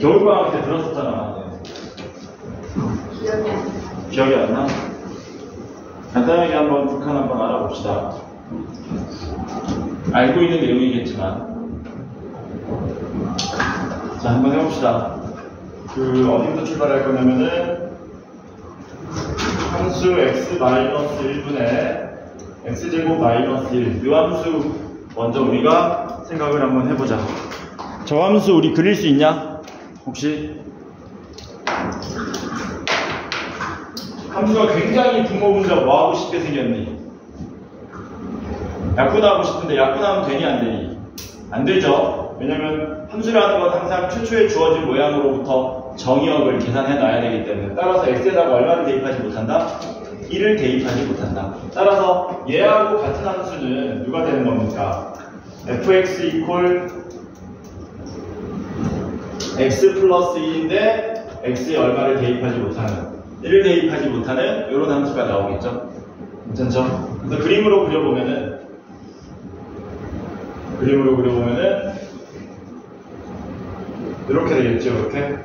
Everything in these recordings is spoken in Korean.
겨울방학 때 들었었잖아. 기억이 안 나? 간단하게 한번 북한 한번 알아봅시다. 알고 있는 내용이겠지만. 자, 한번 해봅시다. 어디부터 출발할 거냐면은 함수 x-1분의 x제곱 마이너스 1. 이 함수 먼저 우리가 생각을 한번 해보자. 저 함수 우리 그릴 수 있냐? 혹시? 함수가 굉장히 분모분자 뭐하고 싶게 생겼니? 약분하고 싶은데 약분하면 되니 안 되니? 안 되죠. 왜냐면 함수라는 건 항상 최초에 주어진 모양으로부터 정의역을 계산해 놔야 되기 때문에, 따라서 x에다가 얼마를 대입하지 못한다? 1을 대입하지 못한다. 따라서 얘하고 같은 함수는 누가 되는 겁니까? fx 이퀄 x 플러스 2인데 x에 얼마를 대입하지 못하는, 1을 대입하지 못하는 이런 함수가 나오겠죠. 괜찮죠? 그래서 그림으로 그려보면은 이렇게 되겠죠. 이렇게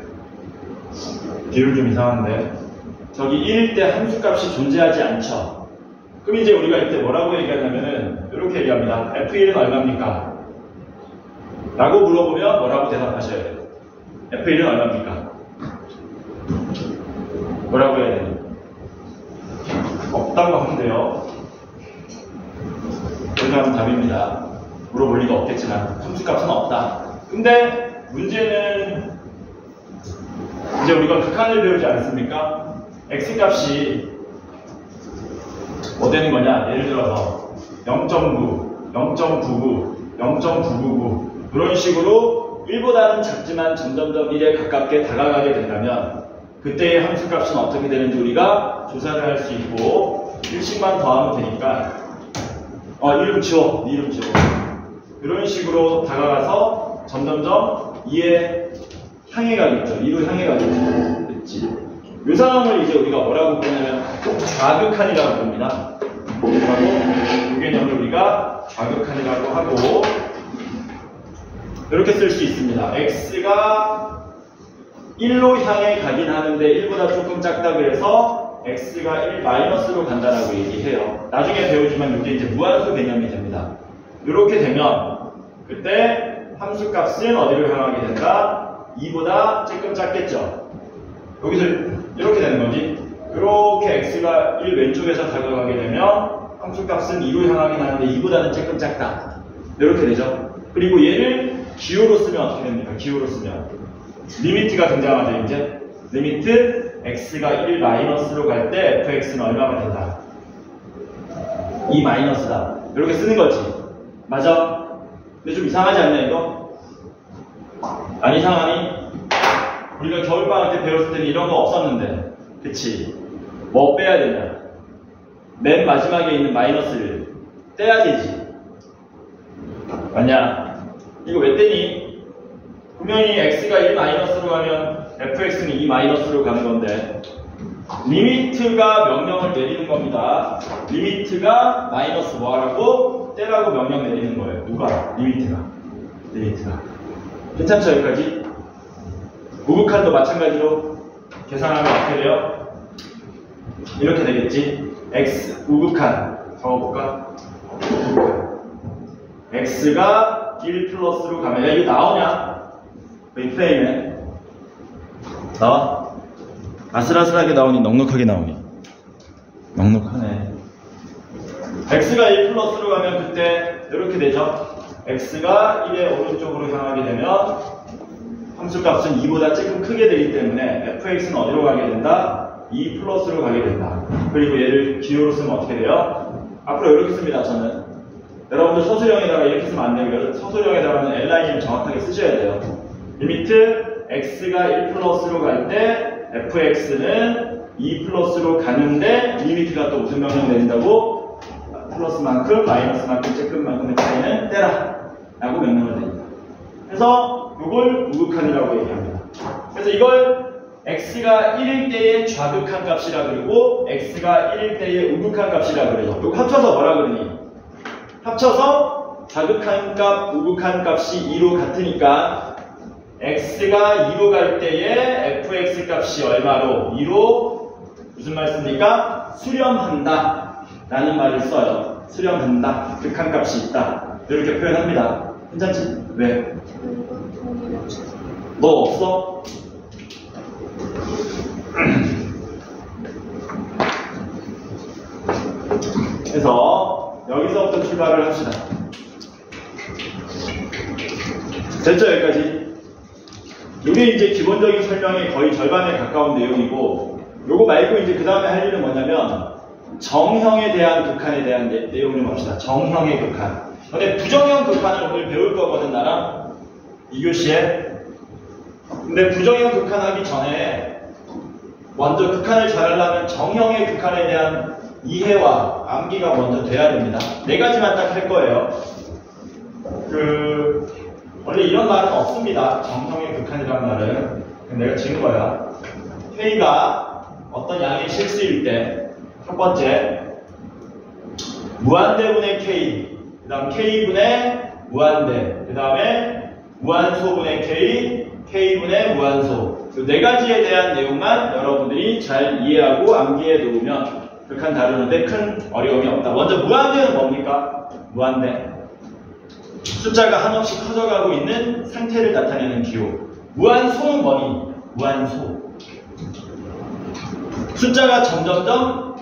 비율 좀 이상한데, 저기 1일 때 함수값이 존재하지 않죠. 그럼 이제 우리가 이때 뭐라고 얘기하냐면은 이렇게 얘기합니다. f1은 얼마입니까? 라고 물어보면 뭐라고 대답하셔야 돼요? f1은 얼마입니까? 뭐라고 해야 되니? 없다고 하면 돼요. 이렇게 하면 답입니다. 물어볼 리가 없겠지만 함수값은 없다. 근데 문제는 이제 우리가 극한을 배우지 않습니까? x값이 뭐 되는 거냐? 예를 들어서 0.9, 0.99, 0.999 이런 식으로 1보다는 작지만 점점점 1에 가깝게 다가가게 된다면 그때의 함수값은 어떻게 되는지 우리가 조사를 할 수 있고, 1씩만 더하면 되니까 이름 지워, 네 이름 지워. 이런 식으로 다가가서 점점점 2에 향해 가겠죠. 2로 향해 가겠죠. 그렇지. 이 상황을 이제 우리가 뭐라고 부르냐면 좌극한이라고 부릅니다. 이 개념을 우리가 좌극한이라고 하고, 이렇게 쓸 수 있습니다. x가 1로 향해 가긴 하는데 1보다 조금 작다 그래서 x가 1 마이너스로 간다라고 얘기해요. 나중에 배우지만 이게 이제 무한수 개념이 됩니다. 이렇게 되면 그때 함수값은 어디로 향하게 된다? 2보다 조금 작겠죠. 여기서 이렇게 되는 거지. 이렇게 x가 1 왼쪽에서 다가가게 되면 함수값은 2로 향하긴 하는데 2보다는 조금 작다. 이렇게 되죠. 그리고 얘를 기호로 쓰면 어떻게 됩니까? 기호로 쓰면 리미트가 등장하죠. 이제 리미트 x가 1 마이너스로 갈 때 fx는 얼마가 된다? 2 마이너스다. 이렇게 쓰는 거지. 맞아? 근데 좀 이상하지 않냐 이거? 안 이상하니? 우리가 겨울방학 때 배웠을 때는 이런 거 없었는데, 그치? 뭐 빼야 되냐? 맨 마지막에 있는 마이너스를 떼야 되지. 맞냐? 이거 왜 떼니? 분명히 x가 1 마이너스로 가면 fx는 2 마이너스로 가는 건데, 리미트가 명령을 내리는 겁니다. 리미트가 마이너스 뭐 하라고? 떼라고 명령 내리는 거예요. 누가? 리미트가. 괜찮죠? 여기까지? 우극한도 마찬가지로 계산하면 어떻게 돼요? 이렇게 되겠지? x 우극한 적어볼까? x가 1 플러스로 가면, 야 이거 나오냐? 이 프레임에 나와? 아슬아슬하게 나오니 넉넉하게 나오니? 넉넉하네. x가 1 플러스로 가면 그때 이렇게 되죠? x가 1의 오른쪽으로 향하게 되면 함수값은 2보다 조금 크게 되기 때문에 fx는 어디로 가게 된다? 2 플러스로 가게 된다. 그리고 얘를 기호로 쓰면 어떻게 돼요? 앞으로 이렇게 씁니다. 저는 여러분들 서술형에다가 이렇게 쓰면 안 되고요. 서술형에다가는 L라인을 정확하게 쓰셔야 돼요. 리미트 x가 1 플러스로 갈 때 fx는 2 플러스로 가는데 리미트가 또 무슨 명령 내린다고? 플러스만큼 마이너스만큼 쬐끔만큼의 차이는 떼라 라고 명령을 내립니다. 그래서 이걸 우극한이라고 얘기합니다. 그래서 이걸 x가 1일 때의 좌극한 값이라 그러고 x가 1일 때의 우극한 값이라 그러죠. 이거 합쳐서 뭐라 그러니? 합쳐서 좌극한 값, 우극한 값이 2로 같으니까 x가 2로 갈 때에 fx 값이 얼마로? 2로 무슨 말씀입니까? 수렴한다 라는 말을 써요. 수렴한다. 극한값이 있다. 이렇게 표현합니다. 괜찮지? 왜? 너 없어? 그래서 여기서부터 출발을 합시다. 됐죠? 여기까지? 이게 이제 기본적인 설명의 거의 절반에 가까운 내용이고, 요거 말고 이제 그 다음에 할 일은 뭐냐면 정형에 대한 극한에 대한 내용을 좀 봅시다. 정형의 극한. 근데 부정형 극한을 오늘 배울 거거든, 나랑 2교시에. 근데 부정형 극한 하기 전에 먼저 극한을 잘 하려면 정형의 극한에 대한 이해와 암기가 먼저 돼야 됩니다. 4가지만 딱 할 거예요. 원래 이런 말은 없습니다. 정형의 극한이라는 말은. 내가 지은 거야. K가 어떤 양의 실수일 때, 첫 번째, 무한대분의 K, 그 다음 K분의 무한대, 그 다음에 무한소분의 K, K분의 무한소. 이 4가지에 대한 내용만 여러분들이 잘 이해하고 암기해 놓으면 극한 다루는데 큰 어려움이 없다. 먼저 무한대는 뭡니까? 무한대. 숫자가 한없이 커져가고 있는 상태를 나타내는 기호. 무한소는 뭐니? 무한소. 숫자가 점점점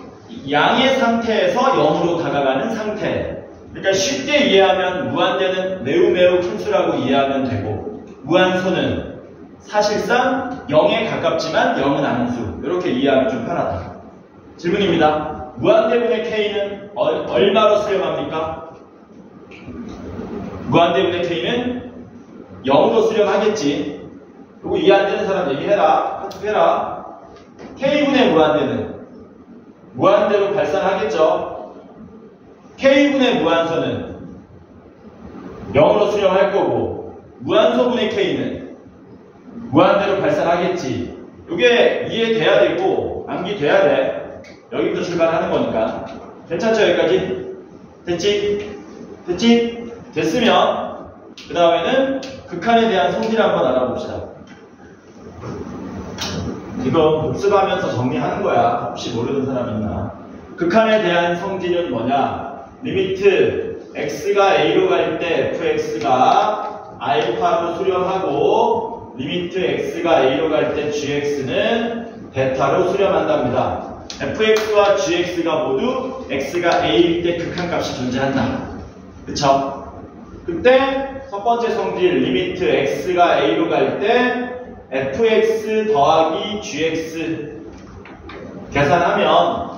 양의 상태에서 0으로 다가가는 상태. 그러니까 쉽게 이해하면 무한대는 매우 큰 수라고 이해하면 되고, 무한소는 사실상 0에 가깝지만 0은 아닌 수. 이렇게 이해하면 좀 편하다. 질문입니다. 무한대분의 K는 얼마로 수렴합니까? 무한대분의 K는 0으로 수렴하겠지. 그리고 이해 안 되는 사람 얘기해라. 카톡해라. K분의 무한대는 무한대로 발산하겠죠. K분의 무한소는 0으로 수렴할 거고, 무한소분의 K는 무한대로 발산하겠지. 이게 이해돼야 되고 암기돼야 돼. 여기부터 출발하는 거니까. 괜찮죠? 여기까지? 됐지? 됐지? 됐으면 그 다음에는 극한에 대한 성질 한번 알아봅시다. 이거 복습하면서 정리하는 거야. 혹시 모르는 사람 있나? 극한에 대한 성질은 뭐냐? 리미트 x가 a로 갈 때 fx가 알파로 수렴하고, 리미트 x가 a로 갈 때 gx는 베타로 수렴한답니다. fx와 gx가 모두 x가 a일 때 극한값이 존재한다. 그쵸? 그때 첫 번째 성질 리미트 x가 a로 갈 때 fx 더하기 gx 계산하면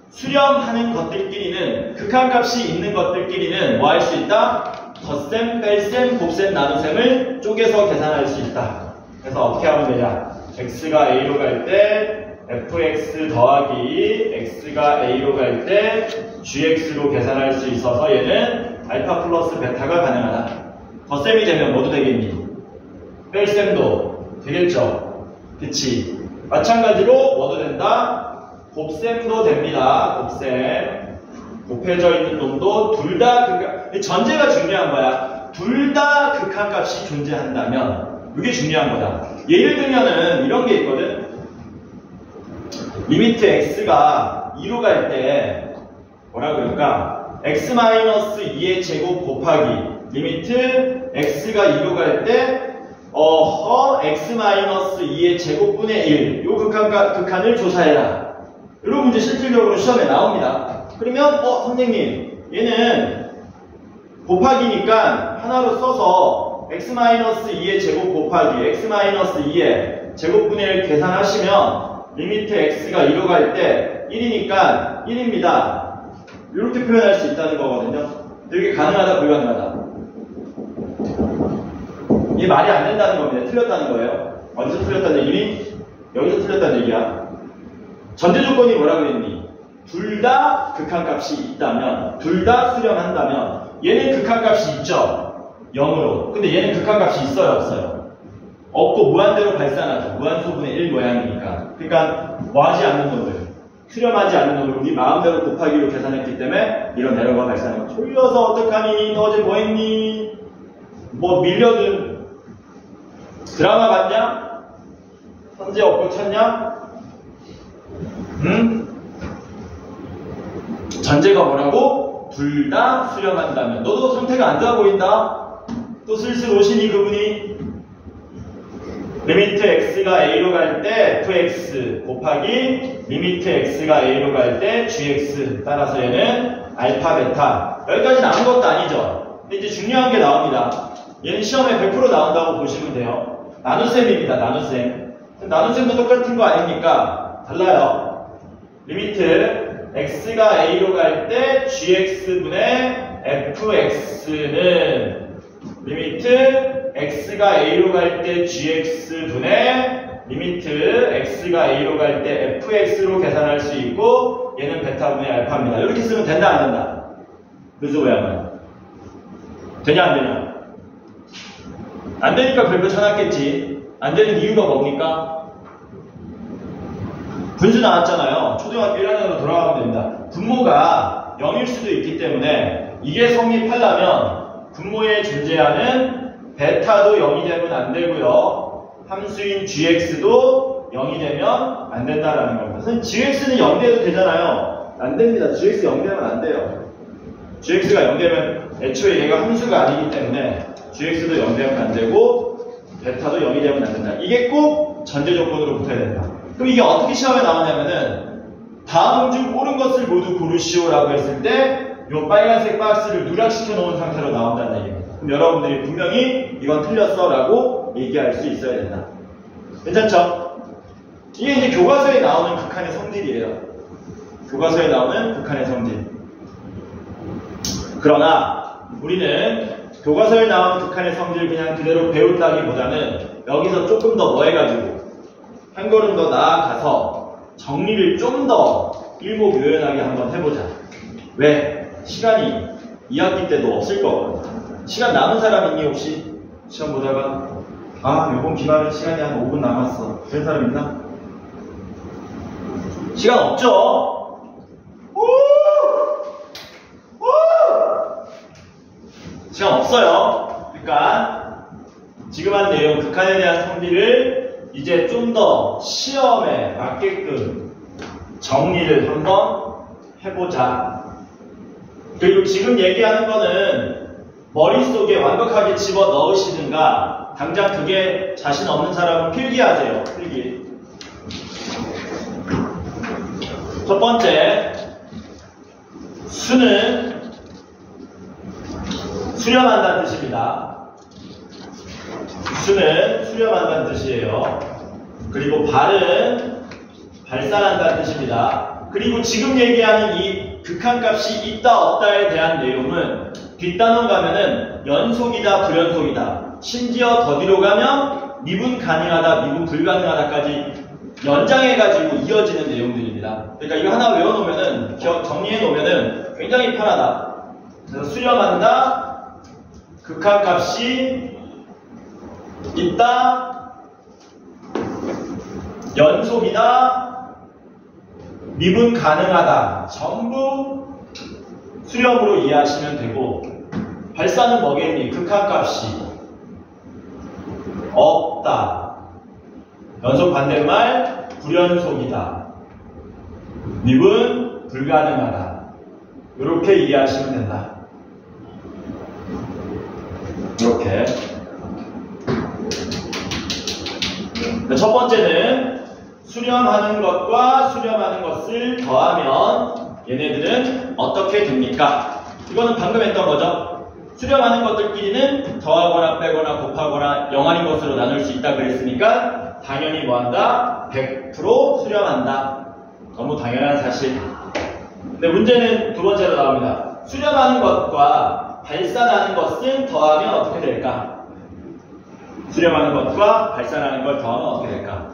수렴하는 것들끼리는, 극한값이 있는 것들끼리는 뭐 할 수 있다? 덧셈, 뺄셈, 곱셈, 나눗셈을 쪼개서 계산할 수 있다. 그래서 어떻게 하면 되냐? x가 a로 갈 때 fx 더하기 x가 a로 갈 때 gx로 계산할 수 있어서 얘는 알파 플러스 베타가 가능하다. 덧셈이 되면 뭐도 되겠니? 뺄셈도 되겠죠? 그치? 마찬가지로 뭐도 된다? 곱셈도 됩니다. 곱셈. 곱해져 있는 놈도 둘 다 전제가 중요한 거야. 둘 다 극한값이 존재한다면 이게 중요한 거다. 예를 들면은 이런 게 있거든. 리미트 x가 2로 갈 때 뭐라 그럴까? x-2의 제곱 곱하기 리미트 x가 2로 갈 때 x-2의 제곱분의 1 요 극한을 조사해라. 이런 문제 실질적으로 시험에 나옵니다. 그러면 선생님 얘는 곱하기니까 하나로 써서 x-2의 제곱 곱하기 x-2의 제곱분의 1 계산하시면 리미트 x가 2로 갈 때 1이니까 1입니다. 이렇게 표현할 수 있다는 거거든요. 이게 가능하다, 불가능하다? 이게 말이 안 된다는 겁니다. 틀렸다는 거예요. 어디서 틀렸다는 얘기니? 여기서 틀렸다는 얘기야. 전제 조건이 뭐라 그랬니? 둘 다 극한값이 있다면, 둘 다 수렴한다면, 얘는 극한값이 있죠? 0으로. 근데 얘는 극한값이 있어요, 없어요? 없고 무한대로 발산하죠. 무한소분의 1 모양이니까. 그러니까 뭐 하지 않는 놈들, 수렴하지 않는 놈을 우리 마음대로 곱하기로 계산했기 때문에 이런 에러가 발생하고, 졸려서 어떡하니? 너 어제 뭐 했니? 뭐 밀려든 드라마 봤냐? 선제 없고 쳤냐? 응? 전제가 뭐라고? 둘 다 수렴한다면. 너도 상태가 안 좋아 보인다? 또 슬슬 오시니 그분이 리미트 x가 a로 갈 때 fx 곱하기 리미트 x가 a로 갈 때 gx. 따라서 얘는 알파 베타. 여기까지 나온 것도 아니죠. 근데 이제 중요한 게 나옵니다. 얘는 시험에 100% 나온다고 보시면 돼요. 나눗셈입니다. 나눗셈. 나눗셈도 똑같은 거 아닙니까? 달라요. 리미트 x가 a로 갈 때 gx분의 fx는 리미트 x가 a로 갈 때 gx분의 리미트 x가 a로 갈 때 fx로 계산할 수 있고 얘는 베타분의 알파입니다. 이렇게 쓰면 된다 안 된다? 그래서 왜 하면 되냐 안 되냐? 안 되니까 별표 쳐놨겠지. 안 되는 이유가 뭡니까? 분수 나왔잖아요. 초등학교 1학년으로 돌아가면 됩니다. 분모가 0일 수도 있기 때문에 이게 성립하려면 분모에 존재하는 베타도 0이 되면 안 되고요. 함수인 gx도 0이 되면 안 된다라는 겁니다. 선생님 gx는 0 돼도 되잖아요. 안 됩니다. gx 0 되면 안 돼요. gx가 0 되면 애초에 얘가 함수가 아니기 때문에 gx도 0 되면 안 되고 베타도 0이 되면 안 된다. 이게 꼭 전제 조건으로 붙어야 된다. 그럼 이게 어떻게 시험에 나오냐면은 다음 중 옳은 것을 모두 고르시오라고 했을 때 이 빨간색 박스를 누락시켜 놓은 상태로 나온다는 얘기입니다. 그럼 여러분들이 분명히 이건 틀렸어 라고 얘기할 수 있어야 된다. 괜찮죠? 이게 이제 교과서에 나오는 극한의 성질이에요. 교과서에 나오는 극한의 성질. 그러나 우리는 교과서에 나오는 극한의 성질 그냥 그대로 배운다기보다는 여기서 조금 더 뭐 해가지고 한 걸음 더 나아가서 정리를 좀 더 일목요연하게 한번 해보자. 왜? 시간이 2학기 때도 없을 거거든. 시간 남은 사람 있니 혹시? 시험 보다가 요번 기말은 시간이 한 5분 남았어. 그런 사람 있나? 시간 없죠? 시간 없어요. 그러니까 지금 한 내용 극한에 대한 성질을 이제 좀 더 시험에 맞게끔 정리를 한번 해보자. 그리고 지금 얘기하는 거는 머릿속에 완벽하게 집어 넣으시든가 당장 그게 자신 없는 사람은 필기하세요. 필기. 첫 번째, 수는 수렴한다는 뜻입니다. 수는 수렴한다는 뜻이에요. 그리고 발은 발산한다는 뜻입니다. 그리고 지금 얘기하는 이 극한값이 있다 없다에 대한 내용은 뒷단원 가면은 연속이다 불연속이다, 심지어 더 뒤로 가면 미분 가능하다 미분 불가능하다까지 연장해가지고 이어지는 내용들입니다. 그러니까 이거 하나 외워놓으면은 정리해놓으면은 굉장히 편하다. 그래서 수렴한다, 극한값이 있다, 연속이다, 미분 가능하다. 전부 수렴으로 이해하시면 되고, 발산은 뭐겠니? 극한값이 없다. 연속 반대말 불연속이다. 미분 불가능하다. 이렇게 이해하시면 된다. 이렇게. 첫 번째는 수렴하는 것과 수렴하는 것을 더하면 얘네들은 어떻게 됩니까? 이거는 방금 했던 거죠. 수렴하는 것들끼리는 더하거나 빼거나 곱하거나 0아닌 것으로 나눌 수 있다 그랬으니까 당연히 뭐한다? 100% 수렴한다. 너무 당연한 사실. 근데 문제는 두 번째로 나옵니다. 수렴하는 것과 발산하는 것을 더하면 어떻게 될까? 수렴하는 것과 발산하는 걸 더하면 어떻게 될까?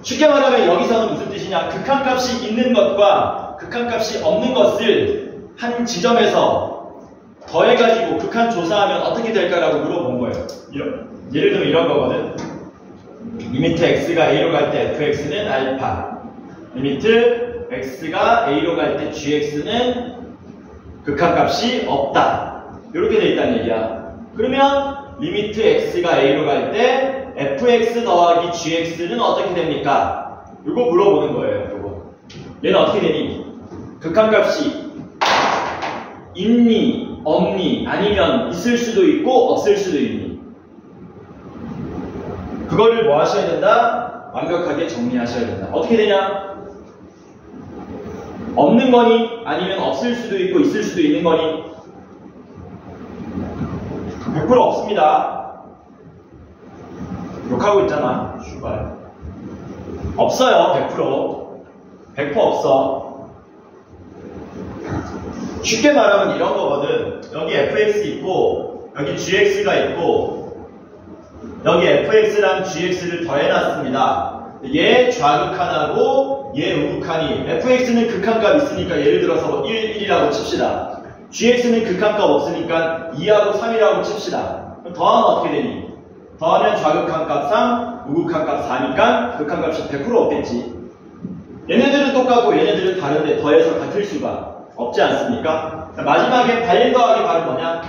쉽게 말하면 여기서는 무슨 뜻이냐? 극한값이 있는 것과 극한값이 없는 것을 한 지점에서 더해가지고 극한 조사하면 어떻게 될까라고 물어본 거예요. 예를 들면 이런 거거든. 리미트 x가 a로 갈 때 fx는 알파, 리미트 x가 a로 갈 때 gx는 극한값이 없다. 이렇게 돼 있다는 얘기야. 그러면 리미트 x가 a로 갈 때 fx 더하기 gx는 어떻게 됩니까? 이거 물어보는 거예요. 이거. 얘는 어떻게 되니? 극한값이 있니? 없니? 아니면 있을 수도 있고 없을 수도 있니? 그거를 뭐 하셔야 된다? 완벽하게 정리하셔야 된다. 어떻게 되냐? 없는 거니? 아니면 없을 수도 있고 있을 수도 있는 거니? 100% 없습니다. 욕하고 있잖아. 슈발. 없어요. 100% 없어. 쉽게 말하면 이런 거거든. 여기 fx 있고 여기 gx가 있고 여기 fx랑 gx를 더해놨습니다. 얘 좌극한하고 얘 우극한이 fx는 극한값 있으니까 예를 들어서 1, 1이라고 칩시다. gx는 극한값 없으니까 2하고 3이라고 칩시다. 그럼 더하면 어떻게 되니? 더하면 좌극한값 3, 우극한값 4니까 극한값이 100% 없겠지. 얘네들은 똑같고 얘네들은 다른데 더해서 같을 수가 없지 않습니까? 마지막에 발 더하기 발은 뭐냐?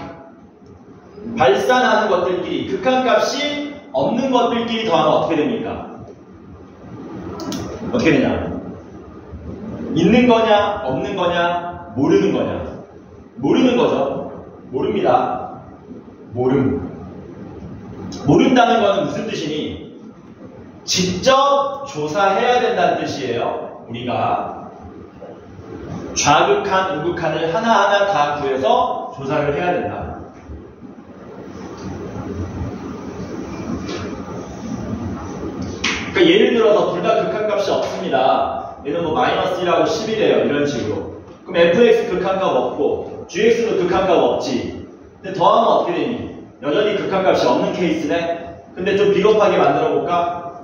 발산하는 것들끼리 극한값이 없는 것들끼리 더하면 어떻게 됩니까? 어떻게 되냐? 있는 거냐? 없는 거냐? 모르는 거냐? 모르는 거죠. 모릅니다. 모른다는 건 무슨 뜻이니? 직접 조사해야 된다는 뜻이에요. 우리가 좌극한, 우극한을 하나하나 다 구해서 조사를 해야 된다. 그러니까 예를 들어서 둘 다 극한값이 없습니다. 얘는 뭐 마이너스 1하고 10이래요. 이런 식으로. 그럼 fx 극한값 없고 gx도 극한값 없지. 근데 더하면 어떻게 되니? 여전히 극한값이 없는 케이스네. 근데 좀 비겁하게 만들어 볼까?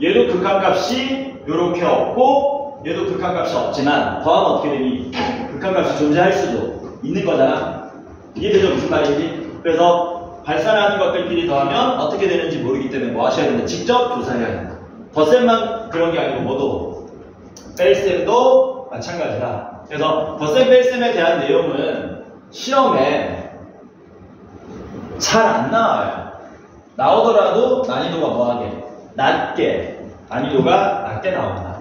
얘도 극한값이 이렇게 없고 얘도 극한값이 없지만 더하면 어떻게 되니? 극한값이 존재할 수도 있는 거잖아. 이해되죠? 무슨 말인지? 그래서 발산하는 것들끼리 더하면 어떻게 되는지 모르기 때문에 뭐 하셔야 된다? 직접 조사해야 된다. 덧셈만 그런 게 아니고 뭐도 뺄셈도 마찬가지다. 그래서 덧셈 뺄셈에 대한 내용은 시험에 잘 안 나와요. 나오더라도 난이도가 뭐하게? 낮게. 난이도가 낮게 나온다.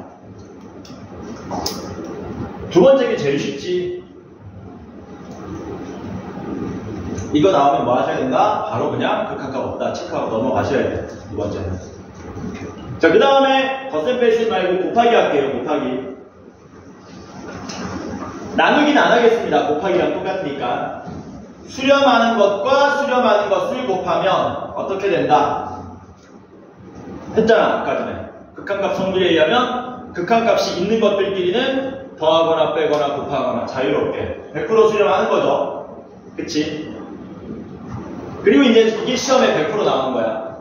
두 번째 게 제일 쉽지. 이거 나오면 뭐 하셔야 된다? 바로 그냥 극한값 없다 체크하고 넘어가셔야 돼. 두 번째는. 자, 그 다음에 덧셈 뺄셈 말고 곱하기 할게요. 곱하기. 나누기는 안 하겠습니다. 곱하기랑 똑같으니까. 수렴하는 것과 수렴하는 것을 곱하면 어떻게 된다? 했잖아, 아까 전에. 극한값 성질에 의하면 극한값이 있는 것들끼리는 더하거나 빼거나 곱하거나 자유롭게 100% 수렴하는 거죠. 그치? 그리고 이제 이게 시험에 100% 나오는 거야.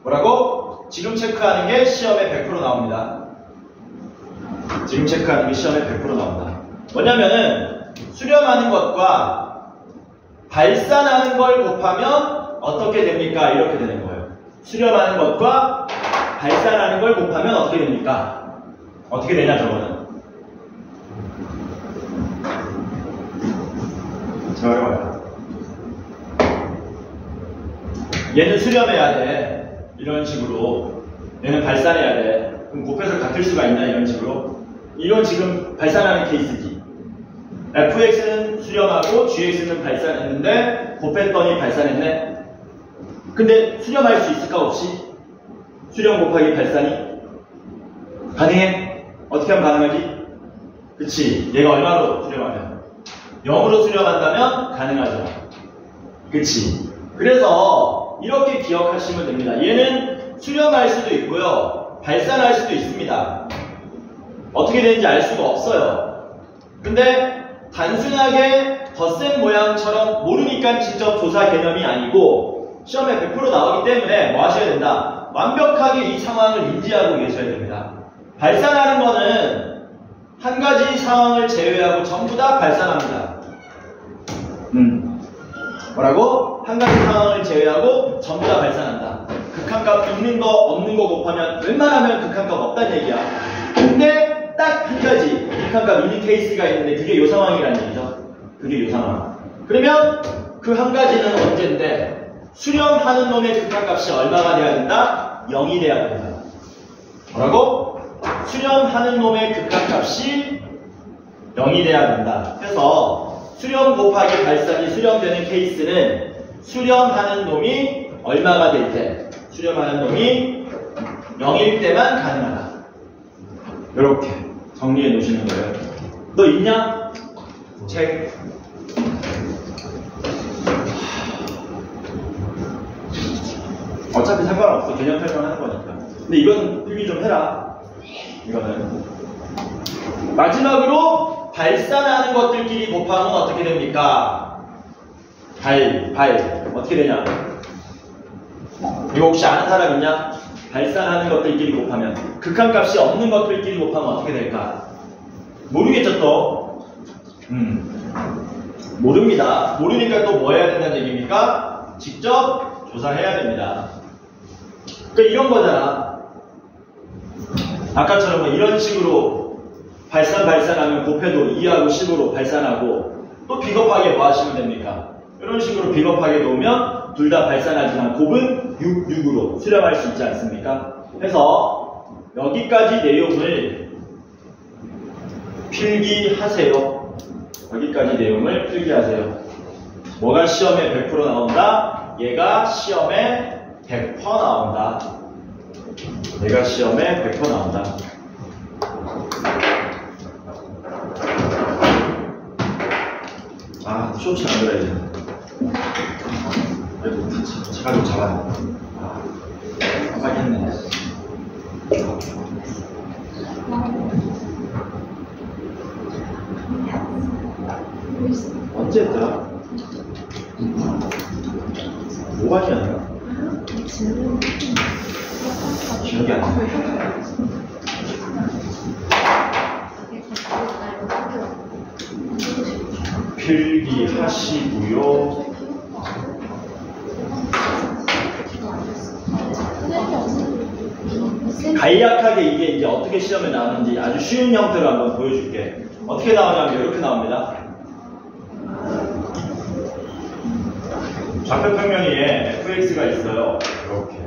뭐라고? 지금 체크하는 게 시험에 100% 나옵니다. 지금 체크하는 게 시험에 100% 나온다. 뭐냐면은 수렴하는 것과 발산하는 걸 곱하면 어떻게 됩니까? 이렇게 되는 거예요. 수렴하는 것과 발산하는 걸 곱하면 어떻게 됩니까? 어떻게 되냐 저거는. 자, 어려워요. 얘는 수렴해야 돼. 이런 식으로. 얘는 발산해야 돼. 그럼 곱해서 같을 수가 있나? 이런 식으로. 이건 지금 발산하는 케이스지. fx는 수렴하고 gx는 발산했는데 곱했더니 발산했네. 근데 수렴할 수 있을까 없이? 수렴 곱하기 발산이 가능해? 어떻게 하면 가능하지? 그치? 얘가 얼마로 수렴하면? 0으로 수렴한다면 가능하죠. 그치? 그래서 이렇게 기억하시면 됩니다. 얘는 수렴할 수도 있고요. 발산할 수도 있습니다. 어떻게 되는지 알 수가 없어요. 근데 단순하게 덧셈 모양처럼 모르니까 직접 조사 개념이 아니고 시험에 100% 나오기 때문에 뭐 하셔야 된다? 완벽하게 이 상황을 인지하고 계셔야 됩니다. 발산하는 거는 한 가지 상황을 제외하고 전부 다 발산합니다. 뭐라고? 한 가지 상황을 제외하고 전부 다 발산한다. 극한값 있는 거 없는 거 곱하면 웬만하면 극한값 없다는 얘기야. 근데 딱 한 가지 극한값 있는 케이스가 있는데 그게 요 상황이라는 얘기죠. 그게 요 상황. 그러면 그 한 가지는 언제인데 수렴하는 놈의 극한값이 얼마가 돼야 된다? 0이 돼야 된다. 뭐라고? 수렴하는 놈의 극한값이 0이 돼야 된다. 그래서 수렴 곱하기 발산이 수렴되는 케이스는 수렴하는 놈이 얼마가 될 때, 수렴하는 놈이 0일 때만 가능하다. 이렇게 정리해 놓으시는 거예요. 너 있냐? 책. 어차피 상관없어. 개념 설명하는 거니까. 근데 이건 필기 좀 해라. 이거는. 마지막으로 발산하는 것들끼리 곱하면 어떻게 됩니까? 발. 어떻게 되냐? 이거 혹시 아는 사람 있냐? 발산하는 것들끼리 곱하면. 극한값이 없는 것들끼리 곱하면 어떻게 될까? 모르겠죠, 또? 모릅니다. 모르니까 또 뭐 해야 된다는 얘기입니까? 직접 조사해야 됩니다. 그러니까 이런 거잖아. 아까처럼 뭐 이런 식으로 발산하면 곱해도 2하고 10으로 발산하고 또 비겁하게 뭐 하시면 됩니까? 이런 식으로 비겁하게 놓으면 둘 다 발산하지만 곱은 6으로 수렴할 수 있지 않습니까? 그래서 여기까지 내용을 필기하세요. 여기까지 내용을 필기하세요. 뭐가 시험에 100% 나온다? 얘가 시험에 100% 나온다. 얘가 시험에 100% 나온다. 아, 쇼츠 안 그래야지. 아이고, 제가 좀 잡아야 돼. 깜빡했네. 언제 했더라? 뭐가 기억나? 기억이 안 나. 필기하시고요. 간략하게 이게 이제 어떻게 시험에 나오는지 아주 쉬운 형태로 한번 보여줄게. 어떻게 나오냐면 이렇게 나옵니다. 좌표 평면위에 fx가 있어요. 이렇게.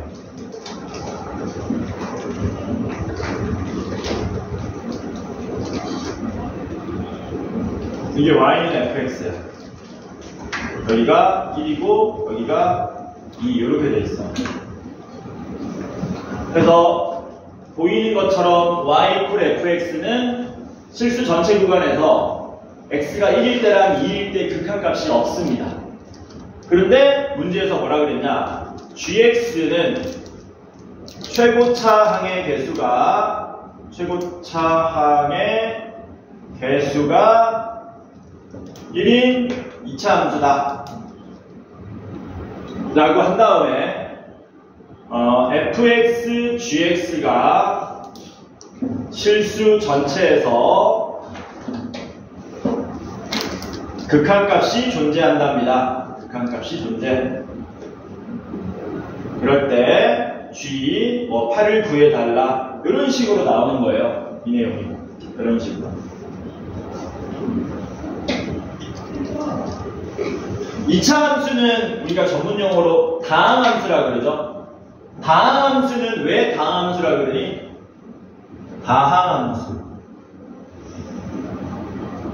이게 y는 fx야. 여기가 1이고 여기가 2 이렇게 돼 있어. 그래서 보이는 것처럼 y 이퀄 fx는 실수 전체 구간에서 x가 1일 때랑 2일 때 극한값이 없습니다. 그런데 문제에서 뭐라 그랬냐? gx는 최고차항의 개수가 1인 2차 함수다 라고 한 다음에 fx, gx가 실수 전체에서 극한값이 존재한답니다. 극한값이 존재. 그럴 때 g 8을 구해달라 이런 식으로 나오는 거예요. 이 내용이 이런 식으로. 2차 함수는 우리가 전문용어로 다항함수라 그러죠. 다항함수는 왜 다항함수라 그러니? 다항함수.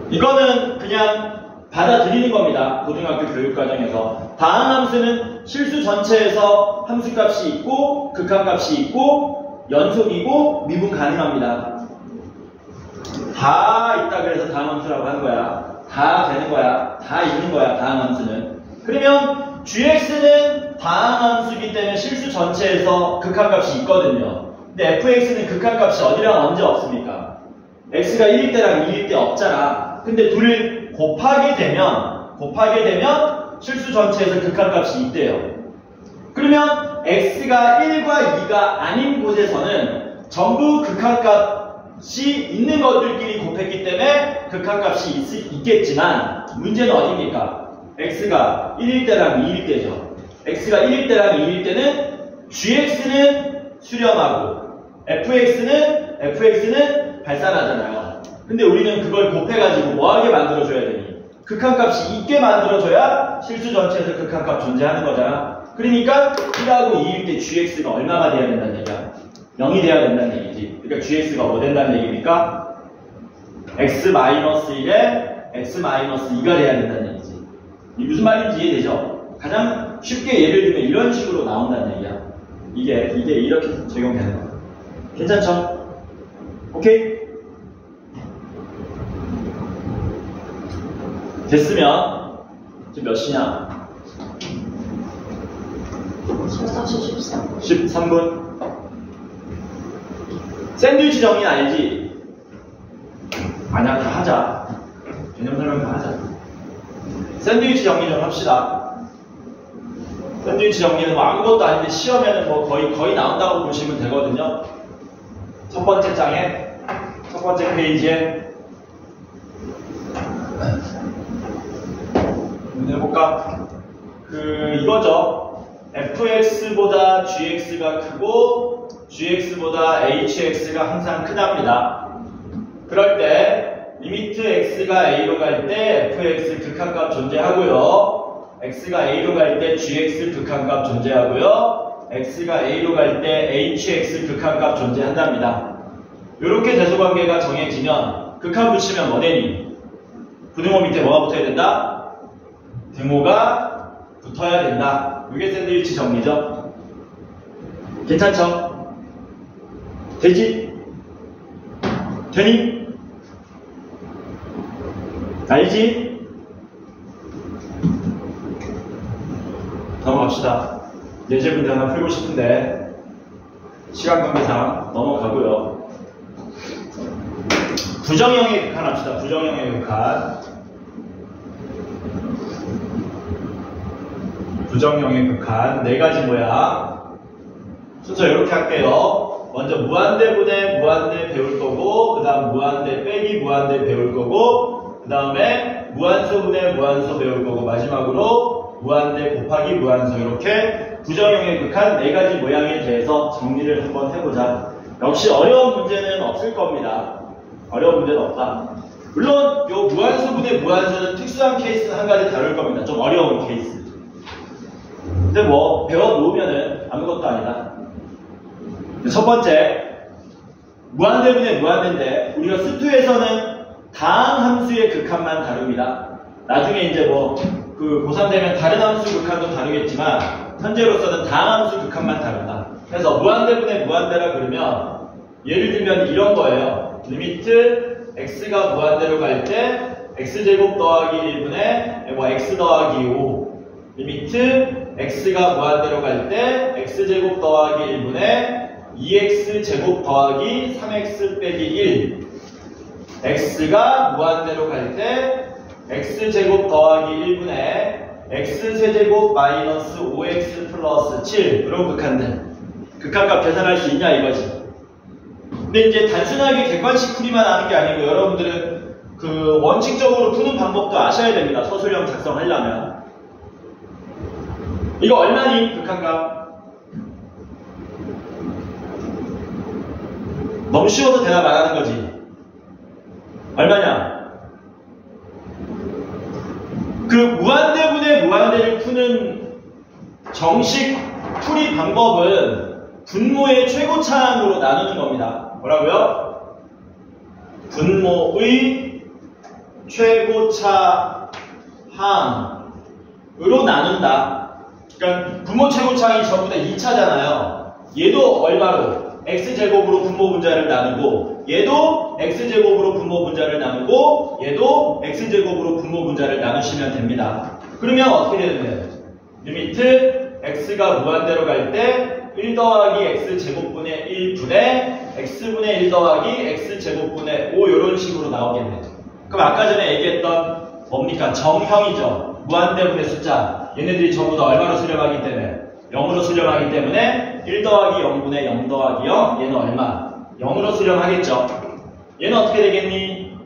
이거는 그냥 받아들이는 겁니다. 고등학교 교육과정에서. 다항함수는 실수 전체에서 함수값이 있고 극한값이 있고 연속이고 미분 가능합니다. 다 있다 그래서 다항함수라고 하는 거야. 다 되는 거야. 다 있는 거야. 다항함수는. 그러면 gx는 다항함수이기 때문에 실수 전체에서 극한값이 있거든요. 근데 fx는 극한값이 어디랑 언제 없습니까? x가 1일 때랑 2일 때 없잖아. 근데 둘을 곱하게 되면 실수 전체에서 극한값이 있대요. 그러면 x가 1과 2가 아닌 곳에서는 전부 극한값이 있는 것들끼리 곱했기 때문에 극한값이 있겠지만 문제는 어디입니까? x가 1일 때랑 2일 때죠. x가 1일 때랑 2일 때는 gx는 수렴하고 fx는 발산하잖아요. 근데 우리는 그걸 곱해가지고 뭐하게 만들어줘야 되니? 극한값이 있게 만들어줘야 실수 전체에서 극한값 존재하는 거잖아. 그러니까 1하고 2일 때 gx가 얼마가 돼야 된다는 얘기야? 0이 돼야 된다는 얘기지. 그러니까 gx가 뭐 된다는 얘기입니까? x-1에 x-2가 돼야 된다는 얘기지. 이 무슨 말인지 이해되죠? 가장 쉽게 예를 들면 이런 식으로 나온다는 얘기야. 이게 이렇게 적용되는 거야. 괜찮죠? 오케이? 됐으면 지금 몇 시냐? 14시 13분. 샌드위치 정리 알지? 아니야, 다 하자. 개념 설명 다 하자. 샌드위치 정리 좀 합시다. 샌드위치 정리는 뭐 아무것도 아닌데 시험에는 뭐 거의 나온다고 보시면 되거든요. 첫 번째 장에, 첫 번째 페이지에. 해볼까? 이거죠. fx보다 gx가 크고 gx보다 hx가 항상 크답니다. 그럴 때 리미트 x가 a로 갈 때 fx 극한값 존재하고요. x가 a로 갈 때 gx 극한값 존재하고요. x가 a로 갈 때 hx 극한값 존재한답니다. 이렇게 대소관계가 정해지면 극한 붙이면 뭐 되니? 부등호 밑에 뭐가 붙어야 된다? 등호가 붙어야 된다. 이게 샌드위치 정리죠. 괜찮죠? 되지? 되니? 알지? 넘어갑시다. 예제문제 하나 풀고 싶은데 시간 관계상 넘어가고요. 부정형의 극한 합시다. 부정형의 극한. 부정형의 극한 네 가지 모양. 순서 이렇게 할게요. 먼저 무한대분의 무한대 배울 거고, 그 다음 무한대 빼기 무한대 배울 거고, 그 다음에 무한소분의 무한소 배울 거고, 마지막으로 무한대 곱하기 무한소. 이렇게 부정형의 극한 네 가지 모양에 대해서 정리를 한번 해보자. 역시 어려운 문제는 없을 겁니다. 어려운 문제는 없다. 물론 요 무한소분의 무한소는 특수한 케이스는 한 가지 다룰 겁니다. 좀 어려운 케이스. 근데 뭐 배워놓으면은 아무것도 아니다. 첫 번째, 무한대분의 무한대인데 우리가 수투에서는 다항 함수의 극한만 다룹니다. 나중에 이제 뭐 고3 되면 다른 함수 극한도 다루겠지만 현재로서는 다항 함수 극한만 다룬다. 그래서 무한대분의 무한대라 그러면 예를 들면 이런 거예요. 리미트 x가 무한대로 갈 때 x제곱 더하기 1분의 뭐 x 더하기 5. 리미트 x가 무한대로 갈 때 x제곱 더하기 1분의 2x제곱 더하기 3x 빼기 1. x가 무한대로 갈 때 x제곱 더하기 1분의 x세제곱 마이너스 5x 플러스 7. 이런 극한들. 극한값 계산할 수 있냐 이거지. 근데 이제 단순하게 객관식 풀이만 하는 게 아니고 여러분들은 그 원칙적으로 푸는 방법도 아셔야 됩니다. 서술형 작성하려면. 이거 얼마니? 극한값. 너무 쉬워서 대답 안 하는 거지. 얼마냐? 그 무한대분의 무한대를 푸는 정식 풀이 방법은 분모의 최고차항으로 나누는 겁니다. 뭐라고요? 분모의 최고차항으로 나눈다. 그러니까 분모 최고차항이 전부 다 2차잖아요. 얘도 얼마로? x제곱으로 분모 분자를 나누고, 얘도 x제곱으로 분모 분자를 나누고, 얘도 x제곱으로 분모 분자를 나누시면 됩니다. 그러면 어떻게 되는데요? 리미트 x가 무한대로 갈 때 1 더하기 x제곱분의 1분의 x분의 1 더하기 x제곱분의 5 이런 식으로 나오겠네요. 그럼 아까 전에 얘기했던 뭡니까? 정형이죠. 무한대분의 숫자. 얘네들이 전부 다 얼마로 수렴하기 때문에? 0으로 수렴하기 때문에 1 더하기 0분의 0 더하기 0. 얘는 얼마? 0으로 수렴하겠죠. 얘는 어떻게 되겠니?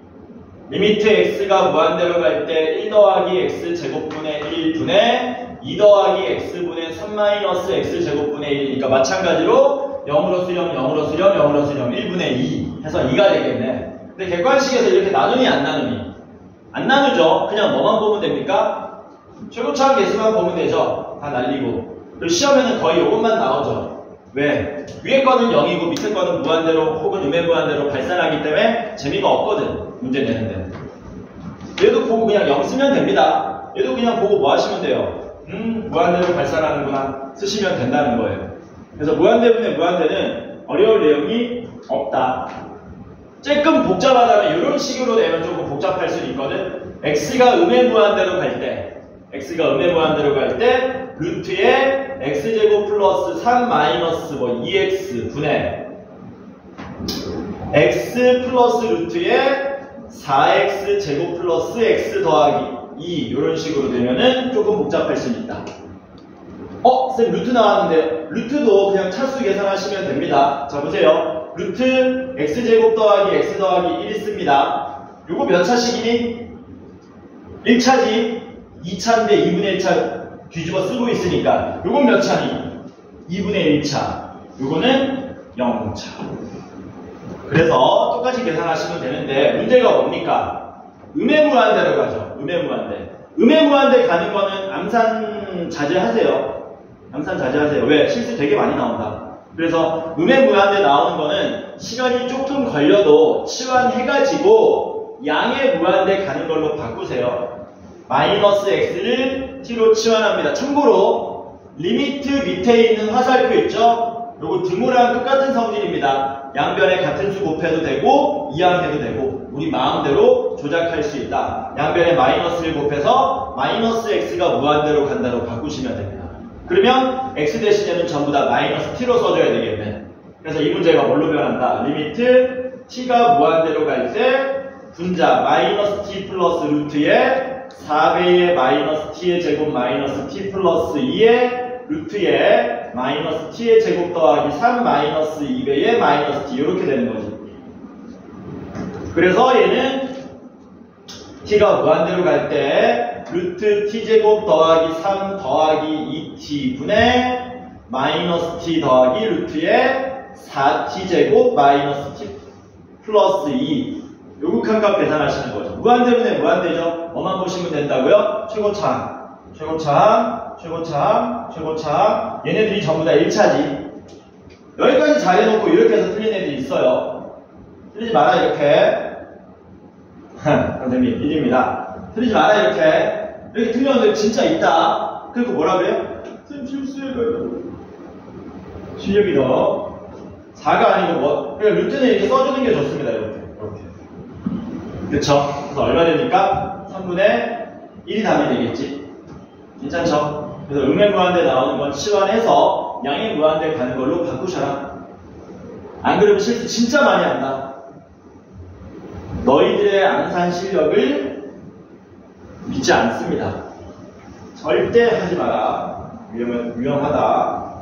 리미트 x가 무한대로 갈 때 1 더하기 x제곱분의 1분의 2 더하기 x분의 3 마이너스 x제곱분의 1이니까 마찬가지로 0으로 수렴, 0으로 수렴, 0으로 수렴 1분의 2 해서 2가 되겠네. 근데 객관식에서 이렇게 나누니 안 나누니? 안 나누죠. 그냥 뭐만 보면 됩니까? 최고차항 개수만 보면 되죠. 다 날리고. 그리고 시험에는 거의 이것만 나오죠. 왜? 위에 거는 0이고 밑에 거는 무한대로 혹은 음의 무한대로 발산하기 때문에 재미가 없거든. 문제 내는데. 얘도 보고 그냥 0 쓰면 됩니다. 얘도 그냥 보고 뭐 하시면 돼요? 무한대로 발산하는구나 쓰시면 된다는 거예요. 그래서 무한대분의 무한대는 어려울 내용이 없다. 조금 복잡하다면 이런 식으로 내면 조금 복잡할 수 있거든. x가 음의 무한대로 갈 때, 루트에 x제곱 플러스 3 마이너스 2x 분의 x 플러스 루트에 4x 제곱 플러스 x 더하기 2 이런 식으로 되면은 조금 복잡할 수 있다. 쌤 루트 나왔는데 루트도 그냥 차수 계산하시면 됩니다. 자 보세요. 루트 x제곱 더하기 x 더하기 1 있습니다. 요거 몇 차식이니? 1차지. 2차인데 2분의 1차 뒤집어 쓰고 있으니까 요건 몇 차니? 2분의 1차. 요거는 0차. 그래서 똑같이 계산하시면 되는데 문제가 뭡니까? 음의 무한대로 가죠. 음의 무한대 가는 거는 암산 자제하세요. 왜? 실수 되게 많이 나온다. 그래서 음의 무한대 나오는 거는 시간이 조금 걸려도 치환해가지고 양의 무한대 가는 걸로 바꾸세요. 마이너스 x를 t로 치환합니다. 참고로 리미트 밑에 있는 화살표 있죠? 요거 드무랑 똑같은 성질입니다. 양변에 같은 수 곱해도 되고 이항해도 되고 우리 마음대로 조작할 수 있다. 양변에 마이너스를 곱해서 마이너스 x가 무한대로 간다로 바꾸시면 됩니다. 그러면 x 대신에는 전부 다 마이너스 t로 써줘야 되겠네. 그래서 이 문제가 뭘로 변한다? 리미트 t가 무한대로 갈 때 분자 마이너스 t 플러스 루트에 4배의 마이너스 t의 제곱 마이너스 t 플러스 2의 루트에 마이너스 t의 제곱 더하기 3 마이너스 2배의 마이너스 t 이렇게 되는 거지. 그래서 얘는 t가 무한대로 갈 때 루트 t제곱 더하기 3 더하기 2t 분의 마이너스 t 더하기 루트에 4t제곱 마이너스 t 플러스 2 요극한 값 계산하시는 거죠. 무한대분의 무한대죠. 뭐만 보시면 된다고요? 최고차항. 얘네들이 전부 다 1차지. 여기까지 잘해놓고 이렇게 해서 틀린 애들이 있어요. 틀리지 마라 이렇게. 선생님 1입니다. 틀리지 마라 이렇게 틀렸는데 진짜 있다. 그리고 뭐라 그래요? 쌤 실수해가지고 실력이 더 4가 아니고 뭐 그냥 루트는 이렇게 써주는 게 좋습니다. 이렇게 그쵸? 그래서 얼마 되니까 3분의 1이 답이 되겠지. 괜찮죠? 그래서 음의 무한대 나오는 건 치환해서 양의 무한대 가는 걸로 바꾸셔라. 안 그러면 실수 진짜 많이 한다. 너희들의 암산 실력을 믿지 않습니다. 절대 하지 마라. 위험하다.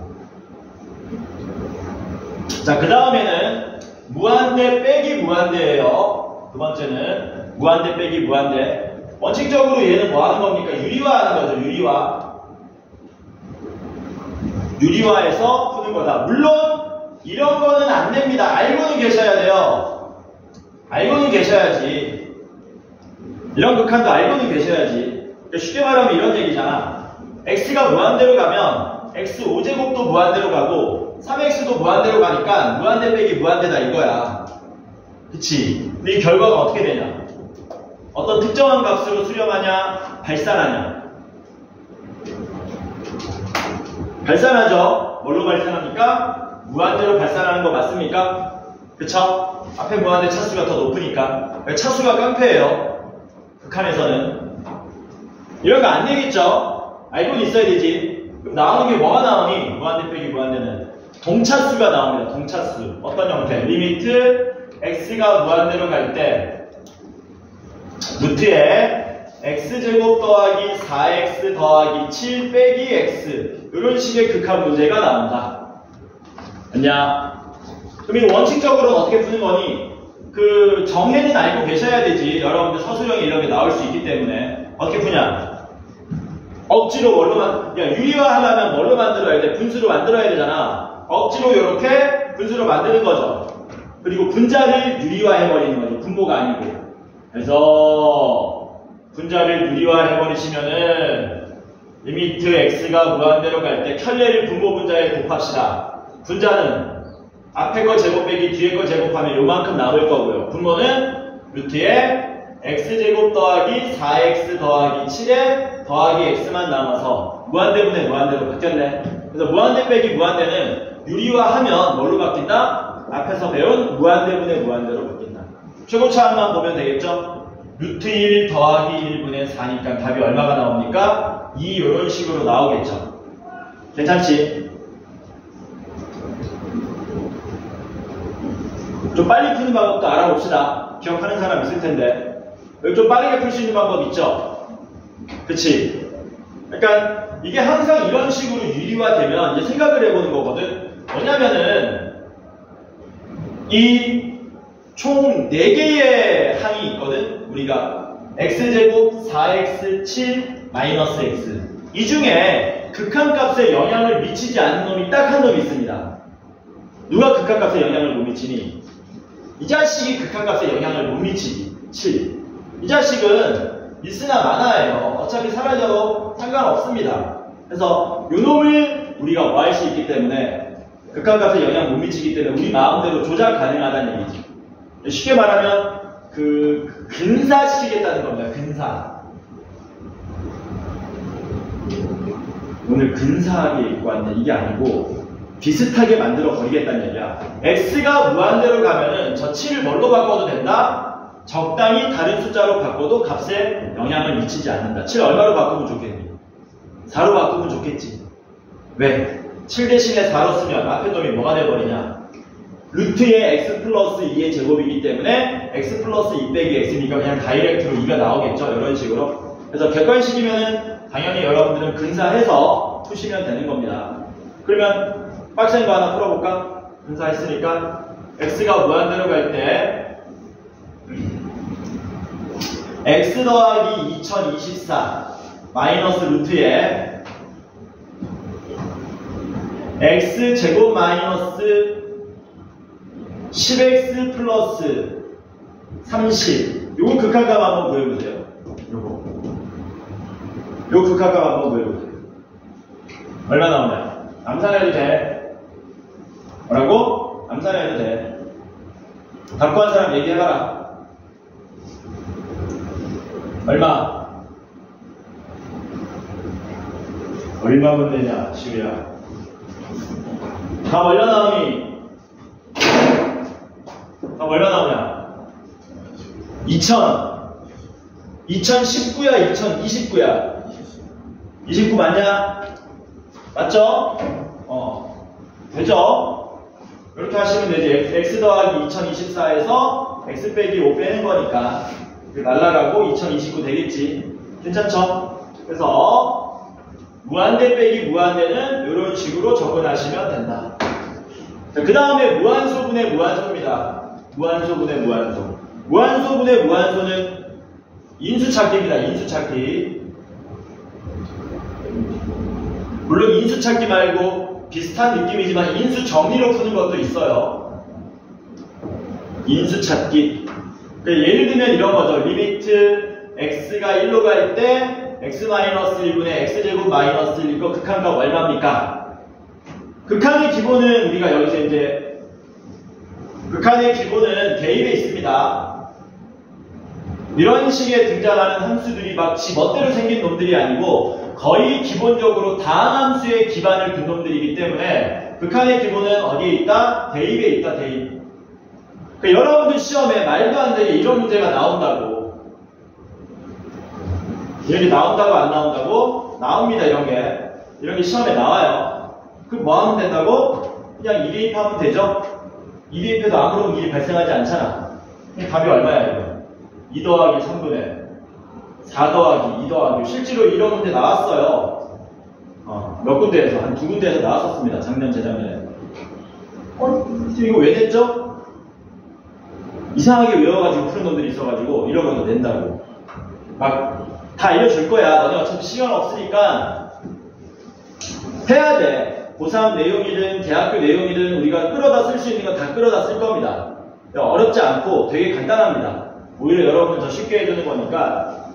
자, 그 다음에는 무한대 빼기 무한대예요. 두 번째는 무한대 빼기 무한대. 원칙적으로 얘는 뭐 하는 겁니까? 유리화하는 거죠. 유리화해서 푸는 거다. 물론 이런 거는 안 됩니다. 알고는 계셔야 돼요. 알고는 계셔야지. 이런 극한도 알고는 계셔야지. 쉽게 말하면 이런 얘기잖아. x가 무한대로 가면 x 5제곱도 무한대로 가고 3x도 무한대로 가니까 무한대 빼기 무한대다 이거야. 그치? 근데 이 결과가 어떻게 되냐? 어떤 특정한 값으로 수렴하냐? 발산하냐? 발산하죠? 뭘로 발산합니까? 무한대로 발산하는 거 맞습니까? 그쵸? 앞에 무한대 차수가 더 높으니까. 차수가 깡패예요. 극한에서는. 이런 거 안 되겠죠? 알고는 있어야 되지. 그럼 나오는 게 뭐가 나오니? 무한대 빼기 무한대는. 동차수가 나옵니다. 동차수. 어떤 형태? 리미트 x가 무한대로 갈 때 루트에 x제곱 더하기 4x 더하기 7 빼기 x 이런 식의 극한 문제가 나온다. 아니야? 그럼 이 원칙적으로는 어떻게 푸는 거니? 그 정해는 알고 계셔야 되지. 여러분들 서술형이 이런 게 나올 수 있기 때문에 어떻게 푸냐? 억지로 유리화 하려면 뭘로 만들어야 돼? 분수로 만들어야 되잖아. 억지로 이렇게 분수로 만드는 거죠. 그리고 분자를 유리화해버리는 거죠. 분모가 아니고. 그래서 분자를 유리화해버리시면은 리미트 x가 무한대로 갈 때 켤레를 분모 분자에 곱합시다. 분자는 앞에 거 제곱 빼기 뒤에 거 제곱하면 요만큼 남을 거고요. 분모는 루트에 x제곱 더하기 4x 더하기 7에 더하기 x만 남아서 무한대분의 무한대로 바뀌었네. 그래서 무한대 빼기 무한대는 유리화하면 뭘로 바뀐다? 앞에서 배운 무한대분의 무한대로 바뀐다. 최고차항만 보면 되겠죠? 루트 1 더하기 1분의 4니까 답이 얼마가 나옵니까? 2 이런 식으로 나오겠죠. 괜찮지? 좀 빨리 푸는 방법도 알아봅시다. 기억하는 사람 있을 텐데. 여기 좀 빠르게 풀 수 있는 방법 있죠? 그치? 그러니까 이게 항상 이런 식으로 유리화되면 이제 생각을 해보는 거거든. 뭐냐면은 이 총 4개의 항이 있거든. 우리가 x제곱 4x 7 마이너스 x 이 중에 극한값에 영향을 미치지 않는 놈이 딱 한 놈이 있습니다. 누가 극한값에 영향을 못 미치니? 이 자식이 극한값에 영향을 못 미치지. 7. 이 자식은 있으나 마나예요. 어차피 사라져도 상관없습니다. 그래서 요 놈을 우리가 뭐 할 수 있기 때문에 극한값에 영향 못 미치기 때문에 우리 마음대로 조작 가능하다는 얘기죠. 쉽게 말하면 근사시키겠다는 겁니다. 근사. 오늘 근사하게 입고 왔네. 이게 아니고 비슷하게 만들어 버리겠다는 얘기야. x가 무한대로 가면은 저 7을 뭘로 바꿔도 된다? 적당히 다른 숫자로 바꿔도 값에 영향을 미치지 않는다. 7 얼마로 바꾸면 좋겠니? 4로 바꾸면 좋겠지. 왜? 7 대신에 4로 쓰면 앞에 놈이 뭐가 돼버리냐? 루트의 x 플러스 2의 제곱이기 때문에 x 플러스 2 빼기 x니까 그냥 다이렉트로 2가 나오겠죠. 이런 식으로. 그래서 객관식이면은 당연히 여러분들은 근사해서 푸시면 되는 겁니다. 그러면 빡센 거 하나 풀어볼까? 근사했으니까 x가 무한대로 갈 때 x 더하기 2024 마이너스 루트에 x 제곱 마이너스 10x 플러스 30 요거 극한값 한번 구해보세요. 요 극한값 한번 구해보세요. 얼마 나오나요? 암산해도 돼. 뭐라고? 암산해도 돼. 갖고 한 사람 얘기해봐라. 얼마? 얼마면 되냐, 시우야? 답 얼마 나오니? 답 얼마 나오냐? 2019야, 2029야? 29 맞냐? 맞죠? 되죠? 이렇게 하시면 되지. x 더하기 2024에서 x 빼기 5 빼는 거니까 날라가고 2029 되겠지. 괜찮죠? 그래서 무한대 빼기 무한대는 이런 식으로 접근하시면 된다. 그 다음에 무한소분의 무한소입니다. 무한소분의 무한소. 무한소분의 무한소는 인수찾기입니다. 인수찾기. 물론 인수찾기 말고 비슷한 느낌이지만 인수정리로 푸는 것도 있어요. 인수찾기. 그러니까 예를 들면 이런 거죠. 리미트 x가 1로 갈 때 x-1분의 x제곱 마이너스 1 이거 극한값 얼마입니까? 극한의 기본은 우리가 여기서 이제 극한의 기본은 대입에 있습니다. 이런 식의 등장하는 함수들이 막 지 멋대로 생긴 놈들이 아니고 거의 기본적으로 다항함수의 기반을 둔 놈들이기 때문에 극한의 기본은 어디에 있다? 대입에 있다. 대입. 그러니까 여러분들 시험에 말도 안 되게 이런 문제가 나온다고. 이런 게 나온다고 안 나온다고? 나옵니다. 이런 게 시험에 나와요. 그럼 뭐 하면 된다고? 그냥 2대입하면 되죠? 2대입해도 아무런 일이 발생하지 않잖아. 답이 얼마야 이거? 2 더하기 3분의 4 더하기 2 더하기 실제로 이런 문제 나왔어요. 몇 군데에서 한 2군데에서 나왔었습니다. 작년 재작년에. 이거 왜 냈죠? 이상하게 외워가지고 푸는 놈들이 있어가지고 이런 것도 낸다고. 막 다 알려줄 거야. 너네 어차피 시간 없으니까 해야 돼. 고3 내용이든 대학교 내용이든 우리가 끌어다 쓸 수 있는 건 다 끌어다 쓸 겁니다. 어렵지 않고 되게 간단합니다. 오히려 여러분을 더 쉽게 해주는 거니까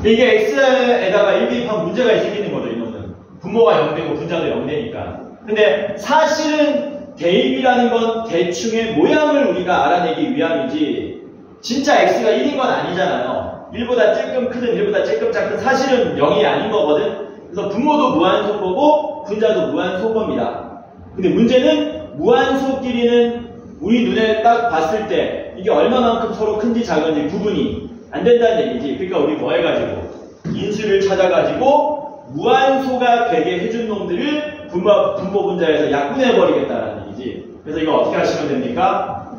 이게 x에다가 1 대입하면 문제가 생기는 거죠, 이놈은. 분모가 0되고 분자도 0되니까. 근데 사실은 대입이라는 건 대충의 모양을 우리가 알아내기 위함이지 진짜 x가 1인 건 아니잖아요. 1보다 조금 크든 1보다 조금 작든 사실은 0이 아닌 거거든. 그래서 분모도 무한소거고 분자도 무한소거입니다. 근데 문제는 무한소끼리는 우리 눈에 딱 봤을 때 이게 얼마만큼 서로 큰지 작은지 구분이 안 된다는 얘기지. 그러니까 우리 뭐 해가지고 인수를 찾아가지고 무한소가 되게 해준 놈들을 분모 분자에서 약분해버리겠다라는 얘기지. 그래서 이거 어떻게 하시면 됩니까?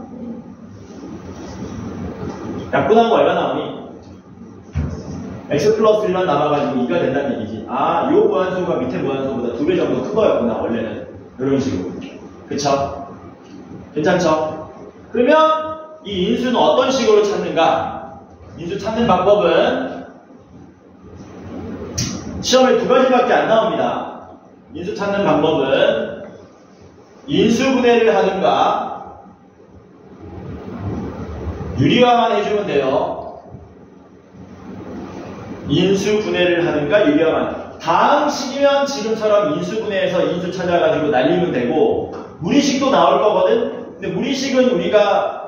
약분한 거 얼마 나오니? x 플러스 1만 남아가지고 2가 된다는 얘기지. 아, 요 무한소가 밑에 무한소보다 2배 정도 큰 거였구나, 원래는. 이런 식으로. 그쵸? 괜찮죠? 그러면 이 인수는 어떤 식으로 찾는가? 인수 찾는 방법은 시험에 2가지밖에 안 나옵니다. 인수 찾는 방법은 인수분해를 하든가 유리화만 해주면 돼요. 인수분해를 하든가 유리화만. 다항식이면 지금처럼 인수분해해서 인수 찾아가지고 날리면 되고 무리식도 나올 거거든. 근데 무리식은 우리가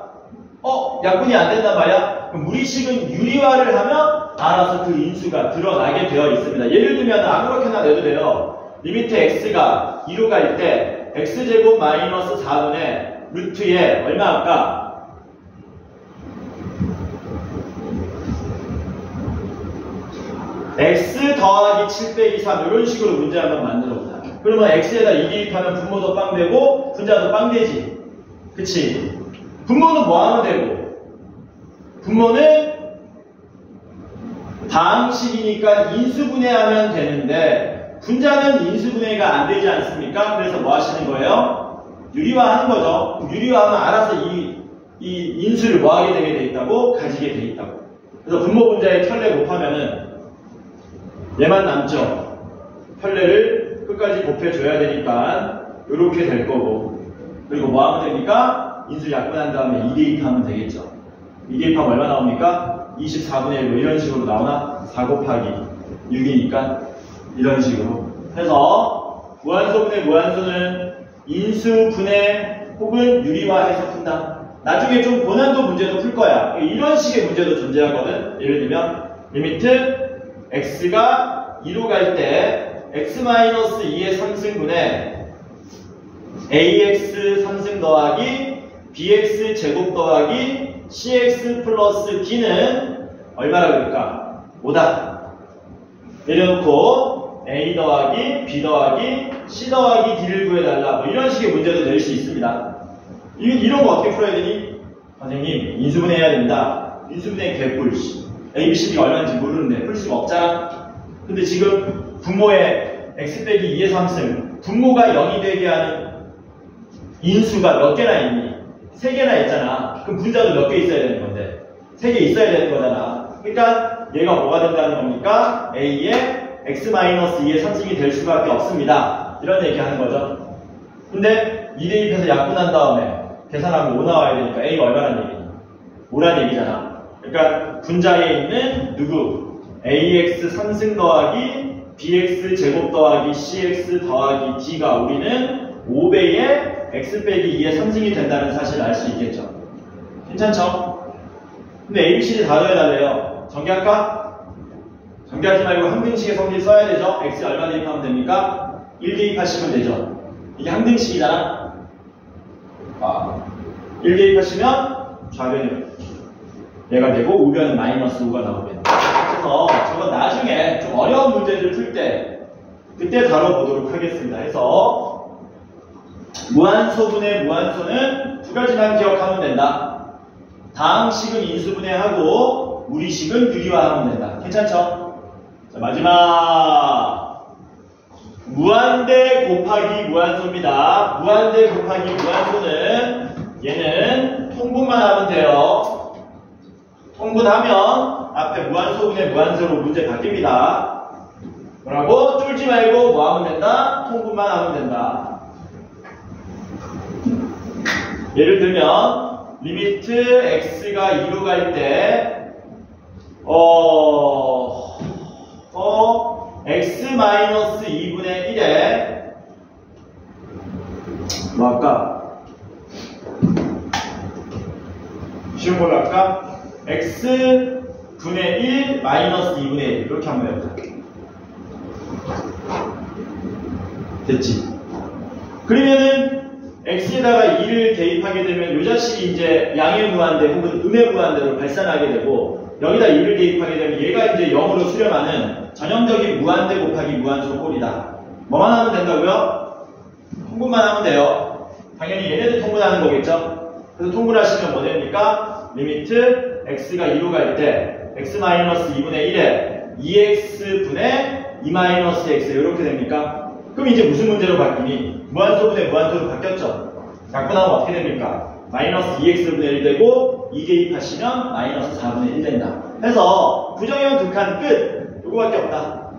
약분이 안 된단 말이야. 그럼 무리식은 유리화를 하면 알아서 그 인수가 드러나게 되어 있습니다. 예를 들면 아무렇게나 내도 돼요. 리미트 x가 2로 갈 때 x제곱 마이너스 4분의 루트에 얼마 할까? x 더하기 7 빼기 3 이런 식으로 문제 한번 만들어 보자. 그러면 x에다 2 대입하면 분모도 빵 되고 분자도 빵 되지. 그치? 분모는 뭐 하면 되고? 분모는 다항식이니까 인수분해하면 되는데 분자는 인수분해가 안 되지 않습니까? 그래서 뭐 하시는 거예요? 유리화하는 거죠. 유리화하면 알아서 이 인수를 뭐 하게 되게 돼 있다고? 가지게 돼 있다고. 그래서 분모 분자의 편례 곱하면은 얘만 남죠. 편례를 끝까지 곱해줘야 되니까 이렇게 될 거고. 그리고 뭐 하면 됩니까? 인수 약분한 다음에 2 대입하면 되겠죠. 2 대입하면 얼마 나옵니까? 24분의 1 뭐 이런 식으로 나오나? 4 곱하기 6이니까 이런 식으로 해서 무한소분의 무한소는 인수분해 혹은 유리화해서 푼다. 나중에 좀 고난도 문제도 풀 거야. 이런 식의 문제도 존재하거든. 예를 들면 리미트 x가 2로 갈 때 x-2의 3승분의 ax 3승 더하기 bx 제곱 더하기 cx 플러스 d는 얼마라 그럴까? 5다. 내려놓고 a 더하기 b 더하기 c 더하기 d를 구해달라. 뭐 이런 식의 문제도 낼 수 있습니다. 이런 거 어떻게 풀어야 되니? 선생님, 인수분해 해야 됩니다. 인수분해 개뿔. a, b, c, d가 얼마인지 모르는데 풀 수가 없잖아. 근데 지금 분모에 x 빼기 2의 3승, 분모가 0이 되게 하는 인수가 몇 개나 있니? 3개나 있잖아. 그럼 분자도 몇 개 있어야 되는 건데 3개 있어야 되는 거잖아. 그러니까 얘가 뭐가 된다는 겁니까? a의 x-2의 3승이 될 수밖에 없습니다. 이런 얘기 하는 거죠. 근데 2 대입해서 약분한 다음에 계산하면 5 나와야 되니까 a가 얼마란 얘기니? 5란 얘기잖아. 그러니까 분자에 있는 누구? ax 3승 더하기 bx 제곱 더하기 cx 더하기 d가 우리는 5배의 x 빼기 2의 3승이 된다는 사실을 알 수 있겠죠. 괜찮죠? 근데 ABCD 다 더해달래요. 전개할까? 전개하지 말고 항등식의 성질 써야 되죠. x 얼마 대입하면 됩니까? 1 대입하시면 되죠. 이게 항등식이잖아. 1 대입하시면 좌변이 얘가 되고 우변은 마이너스 5가 나오겠네. 그래서 저건 나중에 좀 어려운 문제를 풀 때 그때 다뤄보도록 하겠습니다. 해서 무한소분의 무한소는 2가지만 기억하면 된다. 다항식은 인수분해하고 무리식은 유리화하면 된다. 괜찮죠? 자, 마지막 무한대 곱하기 무한소입니다. 무한대 곱하기 무한소는 얘는 통분만 하면 돼요. 통분하면 앞에 무한소분의 무한소로 문제 바뀝니다. 뭐라고? 쫄지 말고 뭐 하면 된다? 통분만 하면 된다. 예를 들면 리미트 x가 2로 갈 때 x-2분의 1에 뭐 할까? 쉬운 걸로 할까? x분의 1 마이너스 2분의 1 이렇게 한번 해보자. 됐지? 그러면은 x에다가 2를 대입하게 되면 이 자식이 이제 양의 무한대 혹은 음의 무한대로 발산하게 되고 여기다 2를 대입하게 되면 얘가 이제 0으로 수렴하는 전형적인 무한대 곱하기 무한소 꼴이다. 뭐만 하면 된다고요? 통분만 하면 돼요. 당연히 얘네들 통분하는 거겠죠? 그래서 통분하시면 뭐 됩니까? 리미트 x가 2로 갈 때 x-2분의 1에 2x분의 2-x 이렇게 됩니까? 그럼 이제 무슨 문제로 바뀌니? 무한소분의 무한소로 바뀌었죠? 갖고 나면 어떻게 됩니까? 마이너스 2x분의 1 되고 2 개입하시면 마이너스 4분의 1 된다. 해서 부정형 극한 끝! 요거밖에 없다.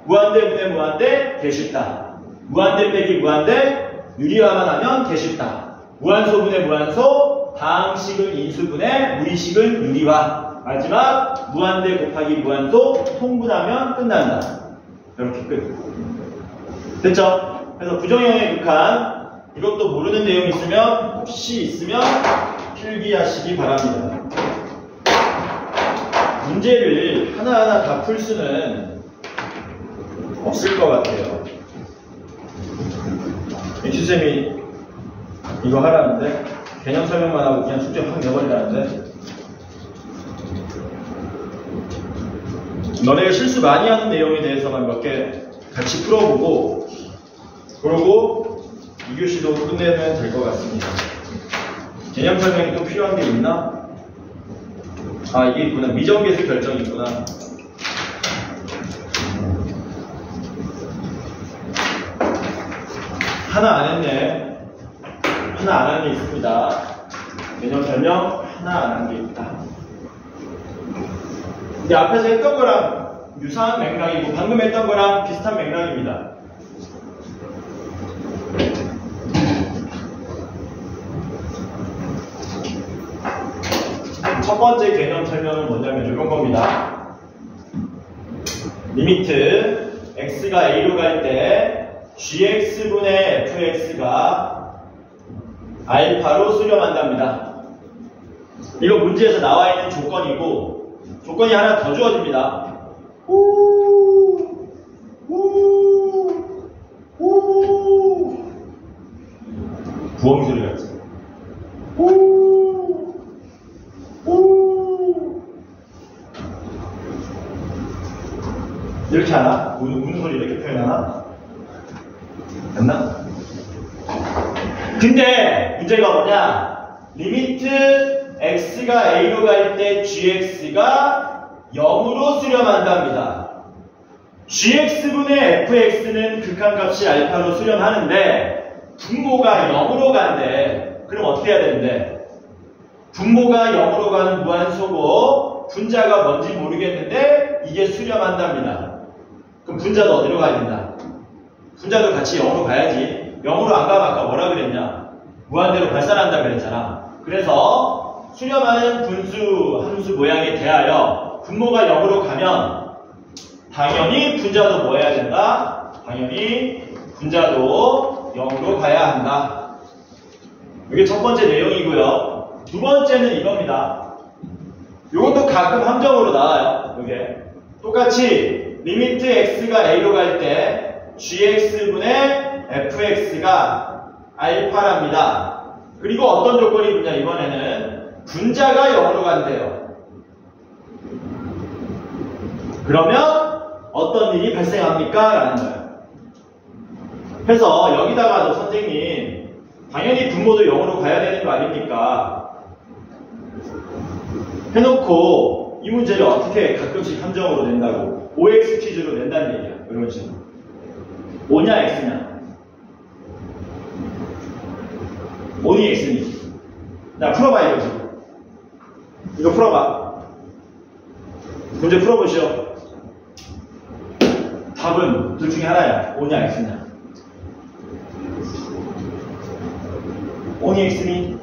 무한대 분의 무한대 개 쉽다. 무한대 빼기 무한대 유리화만 하면 개 쉽다. 무한소분의 무한소 다항식은 인수분의 무의식은 유리화. 마지막 무한대 곱하기 무한소 통분하면 끝난다. 이렇게 끝. 됐죠? 그래서 부정형의 극한 이것도 모르는 내용 있으면 혹시 있으면 필기하시기 바랍니다. 문제를 하나하나 다 풀 수는 없을 것 같아요. 엑슈쌤이 이거 하라는데 개념 설명만 하고 그냥 숙제 확 내버리라는데 너네가 실수 많이 하는 내용에 대해서만 몇 개 같이 풀어보고 그러고 2교시도 끝내면 될 것 같습니다. 개념 설명이 또 필요한 게 있나? 아 이게 있구나. 미정계수 결정이 있구나. 하나 안 했네. 하나 안 한 게 있습니다. 개념 설명 하나 안 한 게 있다. 근데 앞에서 했던 거랑 유사한 맥락이고 방금 했던 거랑 비슷한 맥락입니다. 첫 번째 개념 설명은 뭐냐면 이런 겁니다. 리미트 x가 a로 갈 때 gx분의 fx가 알파로 수렴한답니다. 이거 문제에서 나와 있는 조건이고 조건이 하나 더 주어집니다. 부엉이 소리 같지? 이렇게 하나? 우는 소리 이렇게 표현하나? 됐나? 근데 문제가 뭐냐? 리미트 x가 a로 갈 때 gx가 0으로 수렴한답니다. gx분의 fx는 극한값이 알파로 수렴하는데 분모가 0으로 간대. 그럼 어떻게 해야 되는데? 분모가 0으로 가는 무한소고 분자가 뭔지 모르겠는데 이게 수렴한답니다. 그럼 분자도 어디로 가야 된다? 분자도 같이 0으로 가야지. 0으로 안 가면 아까 뭐라 그랬냐? 무한대로 발산한다 그랬잖아. 그래서 수렴하는 분수 함수 모양에 대하여 분모가 0으로 가면 당연히 분자도 뭐 해야 된다? 당연히 분자도 0으로 가야 한다. 이게 첫 번째 내용이고요. 두 번째는 이겁니다. 이것도 가끔 함정으로 나와요. 이게 똑같이 리미트 x가 a로 갈 때 gx분의 fx가 알파랍니다. 그리고 어떤 조건이 있냐 이번에는 분자가 0으로 간대요. 그러면 어떤 일이 발생합니까? 라는 거예요. 그래서 여기다가도 선생님 당연히 분모도 0으로 가야 되는 거 아닙니까? 해놓고 이 문제를 어떻게 가끔씩 함정으로 낸다고 OX 퀴즈로 낸다는 얘기야. 이런 식으로. O냐 X냐? O니 X니? 자 풀어봐 이거지. 이거 풀어봐. 문제 풀어보시오. 답은 둘 중에 하나야. O냐 X냐? O니 X니?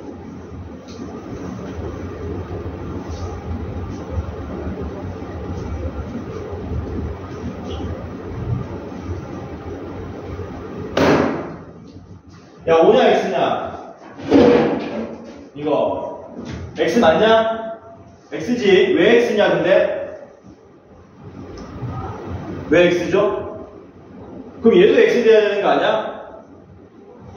야, 5냐, X냐? 이거. X 맞냐? X지. 왜 X냐, 근데? 왜 X죠? 그럼 얘도 X 돼야 되는 거 아니야?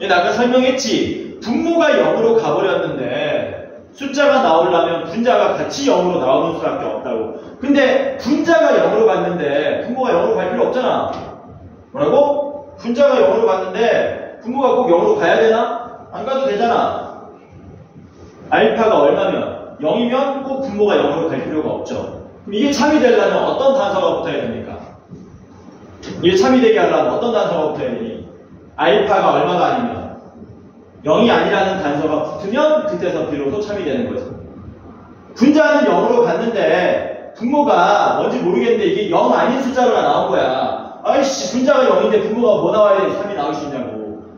얘는 아까 설명했지. 분모가 0으로 가버렸는데, 숫자가 나오려면 분자가 같이 0으로 나오는 수밖에 없다고. 근데 분자가 0으로 갔는데, 분모가 0으로 갈 필요 없잖아. 뭐라고? 분자가 0으로 갔는데, 분모가 꼭 0으로 가야 되나? 안 가도 되잖아. 알파가 얼마면? 0이면 꼭 분모가 0으로 갈 필요가 없죠. 그럼 이게 참이 되려면 어떤 단서가 붙어야 됩니까? 이게 참이 되게 하려면 어떤 단서가 붙어야 되니? 알파가 얼마가 아니면? 0이 아니라는 단서가 붙으면 그때서 비로소 참이 되는 거죠. 분자는 0으로 갔는데 분모가 뭔지 모르겠는데 이게 0 아닌 숫자가 나온 거야. 아이씨, 분자가 0인데 분모가 뭐 나와야 3이 나올 수 있냐고.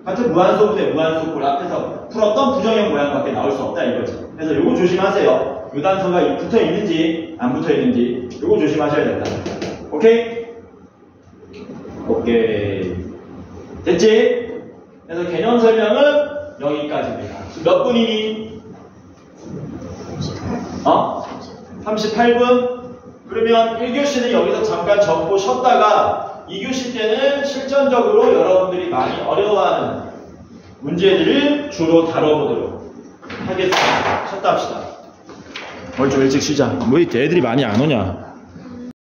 같은 무한소분의 무한소꼴 앞에서 풀었던 부정형 모양밖에 나올 수 없다 이거죠. 그래서 요거 조심하세요. 요 단서가 붙어 있는지 안 붙어 있는지 요거 조심하셔야 된다. 오케이? 오케이. 됐지? 그래서 개념 설명은 여기까지입니다. 몇 분이니? 38분? 그러면 1교시는 여기서 잠깐 접고 쉬었다가 2교시 때는 실전적으로 여러분들이 많이 어려워하는 문제들을 주로 다뤄보도록 하겠습니다. 쉬었다 합시다. 오늘 좀 일찍 쉬자. 뭐 이렇게 애들이 많이 안 오냐?